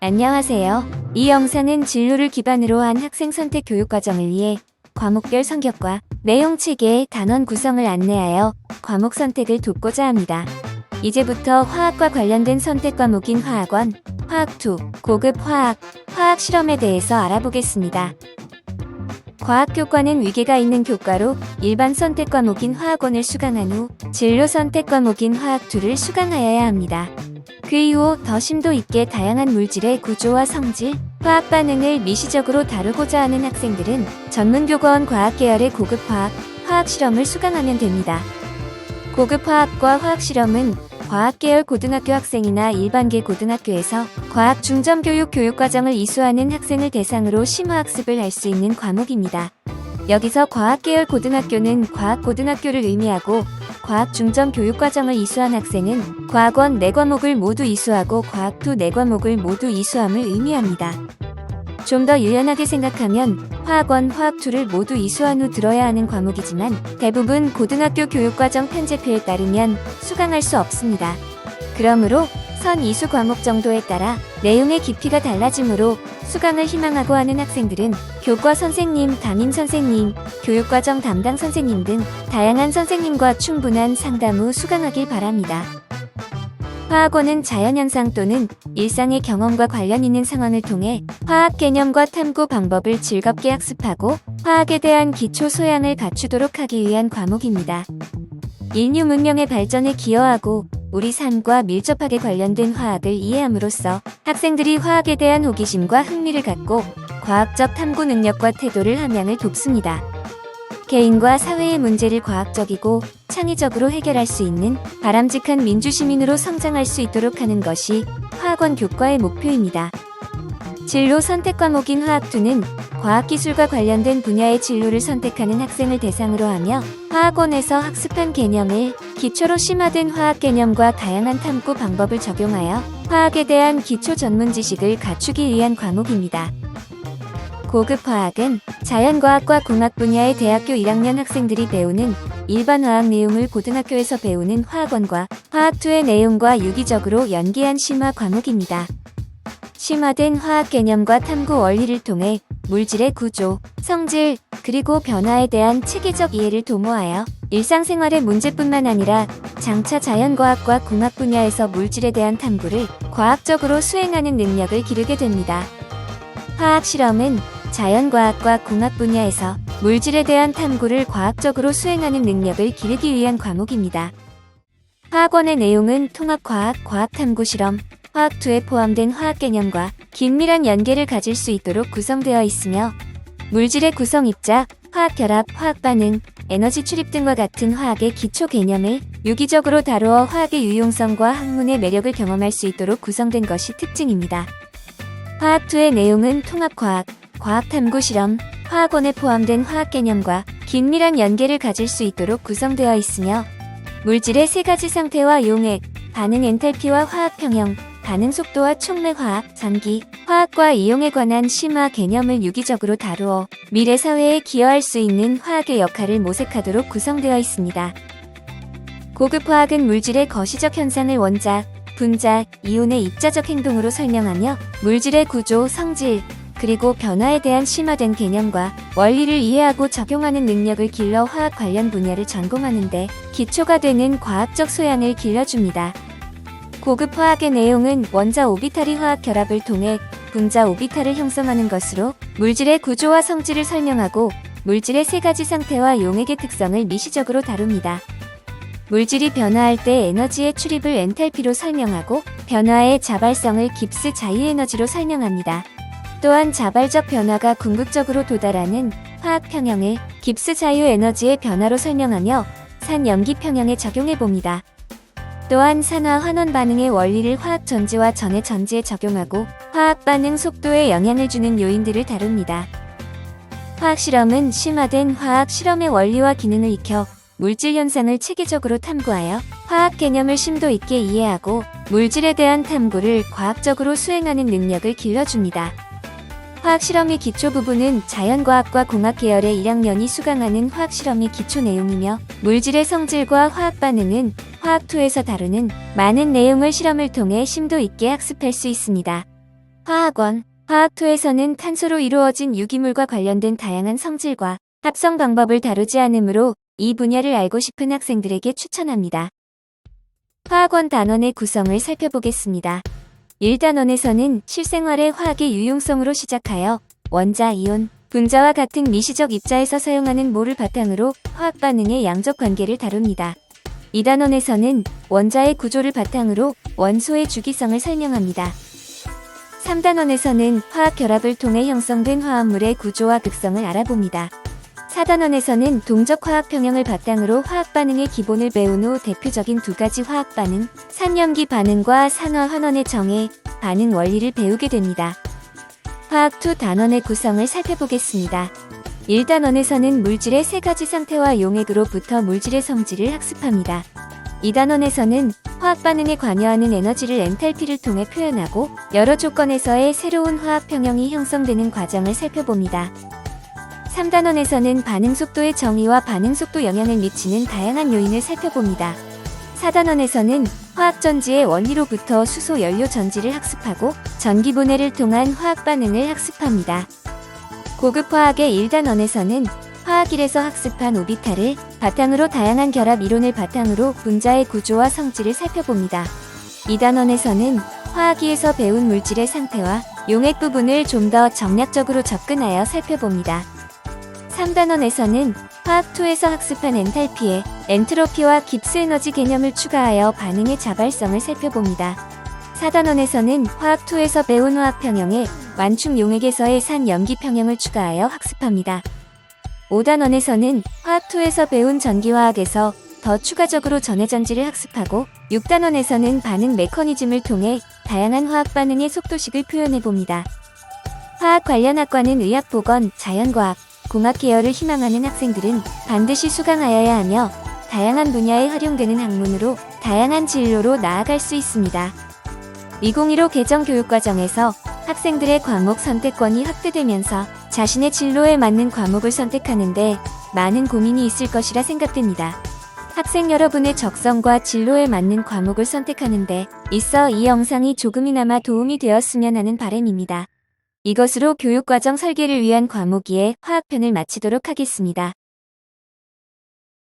안녕하세요. 이 영상은 진로를 기반으로 한 학생 선택 교육과정을 위해 과목별 성격과 내용 체계, 단원 구성을 안내하여 과목 선택을 돕고자 합니다. 이제부터 화학과 관련된 선택 과목인 화학원, 화학2, 고급 화학, 화학 실험에 대해서 알아보겠습니다. 과학교과는 위계가 있는 교과로 일반 선택 과목인 화학원을 수강한 후 진로 선택 과목인 화학2를 수강하여야 합니다. 그 이후 더 심도 있게 다양한 물질의 구조와 성질, 화학 반응을 미시적으로 다루고자 하는 학생들은 전문교과원 과학계열의 고급 화학, 화학 실험을 수강하면 됩니다. 고급 화학과 화학 실험은 과학계열 고등학교 학생이나 일반계 고등학교에서 과학 중점교육 교육과정을 이수하는 학생을 대상으로 심화학습을 할 수 있는 과목입니다. 여기서 과학계열 고등학교는 과학고등학교를 의미하고 과학 중점 교육과정을 이수한 학생은 과학원 4과목을 모두 이수하고 과학2 4과목을 모두 이수함을 의미합니다. 좀 더 유연하게 생각하면 화학원, 화학2를 모두 이수한 후 들어야 하는 과목이지만 대부분 고등학교 교육과정 편제표에 따르면 수강할 수 없습니다. 그러므로 선 이수 과목 정도에 따라 내용의 깊이가 달라지므로 수강을 희망하고 하는 학생들은 교과 선생님, 담임 선생님, 교육과정 담당 선생님 등 다양한 선생님과 충분한 상담 후 수강하길 바랍니다. 화학원은 자연현상 또는 일상의 경험과 관련 있는 상황을 통해 화학 개념과 탐구 방법을 즐겁게 학습하고 화학에 대한 기초 소양을 갖추도록 하기 위한 과목입니다. 인류 문명의 발전에 기여하고 우리 삶과 밀접하게 관련된 화학을 이해함으로써 학생들이 화학에 대한 호기심과 흥미를 갖고 과학적 탐구 능력과 태도를 함양을 돕습니다. 개인과 사회의 문제를 과학적이고 창의적으로 해결할 수 있는 바람직한 민주시민으로 성장할 수 있도록 하는 것이 화학원 교과의 목표입니다. 진로 선택 과목인 화학2는 과학기술과 관련된 분야의 진로를 선택하는 학생을 대상으로 하며 화학원에서 학습한 개념을 기초로 심화된 화학 개념과 다양한 탐구 방법을 적용하여 화학에 대한 기초 전문 지식을 갖추기 위한 과목입니다. 고급 화학은 자연과학과 공학 분야의 대학교 1학년 학생들이 배우는 일반 화학 내용을 고등학교에서 배우는 화학원과 화학2의 내용과 유기적으로 연계한 심화 과목입니다. 심화된 화학 개념과 탐구 원리를 통해 물질의 구조, 성질, 그리고 변화에 대한 체계적 이해를 도모하여 일상생활의 문제뿐만 아니라 장차 자연과학과 공학 분야에서 물질에 대한 탐구를 과학적으로 수행하는 능력을 기르게 됩니다. 화학 실험은 자연과학과 공학 분야에서 물질에 대한 탐구를 과학적으로 수행하는 능력을 기르기 위한 과목입니다. 화학원의 내용은 통합과학, 과학탐구 실험, 화학2에 포함된 화학 개념과 긴밀한 연계를 가질 수 있도록 구성되어 있으며 물질의 구성 입자, 화학 결합, 화학 반응, 에너지 출입 등과 같은 화학의 기초 개념을 유기적으로 다루어 화학의 유용성과 학문의 매력을 경험할 수 있도록 구성된 것이 특징입니다. 화학2의 내용은 통합과학, 과학탐구 실험, 화학원에 포함된 화학 개념과 긴밀한 연계를 가질 수 있도록 구성되어 있으며 물질의 3가지 상태와 용액, 반응 엔탈피와 화학 평형, 반응 속도와 촉매 화학, 전기, 화학과 이용에 관한 심화 개념을 유기적으로 다루어 미래 사회에 기여할 수 있는 화학의 역할을 모색하도록 구성되어 있습니다. 고급 화학은 물질의 거시적 현상을 원자, 분자, 이온의 입자적 행동으로 설명하며 물질의 구조, 성질, 그리고 변화에 대한 심화된 개념과 원리를 이해하고 적용하는 능력을 길러 화학 관련 분야를 전공하는 데 기초가 되는 과학적 소양을 길러줍니다. 고급 화학의 내용은 원자 오비탈이 화학 결합을 통해 분자 오비탈을 형성하는 것으로 물질의 구조와 성질을 설명하고 물질의 3가지 상태와 용액의 특성을 미시적으로 다룹니다. 물질이 변화할 때 에너지의 출입을 엔탈피로 설명하고 변화의 자발성을 깁스 자유에너지로 설명합니다. 또한 자발적 변화가 궁극적으로 도달하는 화학 평형을 깁스 자유 에너지의 변화로 설명하며 산염기 평형에 적용해봅니다. 또한 산화 환원 반응의 원리를 화학 전지와 전해 전지에 적용하고 화학 반응 속도에 영향을 주는 요인들을 다룹니다. 화학 실험은 심화된 화학 실험의 원리와 기능을 익혀 물질 현상을 체계적으로 탐구하여 화학 개념을 심도 있게 이해하고 물질에 대한 탐구를 과학적으로 수행하는 능력을 길러줍니다. 화학실험의 기초 부분은 자연과학과 공학 계열의 1학년이 수강하는 화학실험의 기초 내용이며 물질의 성질과 화학 반응은 화학2에서 다루는 많은 내용을 실험을 통해 심도 있게 학습할 수 있습니다. 화학원, 화학2에서는 탄소로 이루어진 유기물과 관련된 다양한 성질과 합성 방법을 다루지 않으므로 이 분야를 알고 싶은 학생들에게 추천합니다. 화학원 단원의 구성을 살펴보겠습니다. 1단원에서는 실생활의 화학의 유용성으로 시작하여 원자, 이온, 분자와 같은 미시적 입자에서 사용하는 몰을 바탕으로 화학 반응의 양적 관계를 다룹니다. 2단원에서는 원자의 구조를 바탕으로 원소의 주기성을 설명합니다. 3단원에서는 화학 결합을 통해 형성된 화합물의 구조와 극성을 알아봅니다. 4단원에서는 동적 화학 평형을 바탕으로 화학 반응의 기본을 배운 후 대표적인 두 가지 화학 반응, 산염기 반응과 산화 환원의 정해, 반응 원리를 배우게 됩니다. 화학2 단원의 구성을 살펴보겠습니다. 1단원에서는 물질의 세 가지 상태와 용액으로부터 물질의 성질을 학습합니다. 2단원에서는 화학 반응에 관여하는 에너지를 엔탈피를 통해 표현하고 여러 조건에서의 새로운 화학 평형이 형성되는 과정을 살펴봅니다. 3단원에서는 반응 속도의 정의와 반응 속도 영향을 미치는 다양한 요인을 살펴봅니다. 4단원에서는 화학 전지의 원리로부터 수소 연료 전지를 학습하고 전기 분해를 통한 화학 반응을 학습합니다. 고급 화학의 1단원에서는 화학 1에서 학습한 오비탈을 바탕으로 다양한 결합 이론을 바탕으로 분자의 구조와 성질을 살펴봅니다. 2단원에서는 화학 2에서 배운 물질의 상태와 용액 부분을 좀 더 정략적으로 접근하여 살펴봅니다. 3단원에서는 화학2에서 학습한 엔탈피에 엔트로피와 깁스 에너지 개념을 추가하여 반응의 자발성을 살펴봅니다. 4단원에서는 화학2에서 배운 화학 평형에 완충 용액에서의 산 염기 평형을 추가하여 학습합니다. 5단원에서는 화학2에서 배운 전기화학에서 더 추가적으로 전해전지를 학습하고 6단원에서는 반응 메커니즘을 통해 다양한 화학 반응의 속도식을 표현해봅니다. 화학 관련 학과는 의학보건, 자연과학, 공학 계열을 희망하는 학생들은 반드시 수강하여야 하며 다양한 분야에 활용되는 학문으로 다양한 진로로 나아갈 수 있습니다. 2015 개정 교육과정에서 학생들의 과목 선택권이 확대되면서 자신의 진로에 맞는 과목을 선택하는데 많은 고민이 있을 것이라 생각됩니다. 학생 여러분의 적성과 진로에 맞는 과목을 선택하는데 있어 이 영상이 조금이나마 도움이 되었으면 하는 바람입니다. 이것으로 교육과정 설계를 위한 과목 2의 화학편을 마치도록 하겠습니다.